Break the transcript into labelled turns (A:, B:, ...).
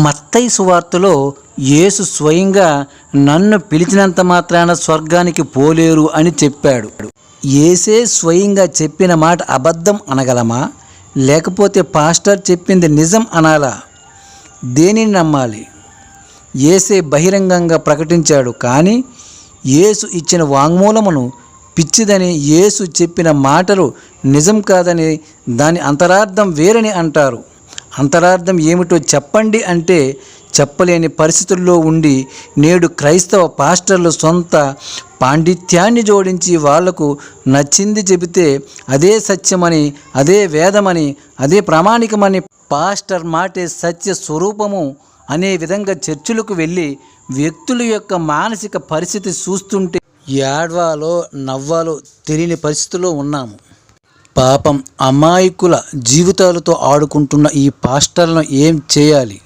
A: మత్తయి సువార్తలో యేసు స్వయంగా నన్ను పిలిచినంత మాత్రాన స్వర్గానికి పోలేరు అని చెప్పాడు. యేసే స్వయంగా చెప్పిన మాట అబద్ధం అనగలమా, లేకపోతే పాస్టర్ చెప్పింది నిజం అనాలా? దేనిని నమ్మాలి? యేసే బహిరంగంగా ప్రకటించాడు, కానీ యేసు ఇచ్చిన వాంగ్మూలమును పిచ్చిదని, యేసు చెప్పిన మాటలు నిజం కాదని, దాని అంతరార్థం వేరని అంటారు. అంతరార్థం ఏమిటో చెప్పండి అంటే చెప్పలేని పరిస్థితుల్లో ఉండి నేడు క్రైస్తవ పాస్టర్లు సొంత పాండిత్యాన్ని జోడించి వాళ్లకు నచ్చింది చెబితే అదే సత్యమని, అదే వేదమని, అదే ప్రామాణికమని, పాస్టర్ మాటే సత్య స్వరూపము అనే విధంగా చర్చిలకు వెళ్ళి వ్యక్తుల యొక్క మానసిక పరిస్థితి చూస్తుంటే ఏడ్వాలో నవ్వాలో తెలియని పరిస్థితిలో ఉన్నాము. పాపం అమాయకుల జీవితాలతో ఆడుకుంటున్న ఈ పాస్టర్లను ఏం చేయాలి?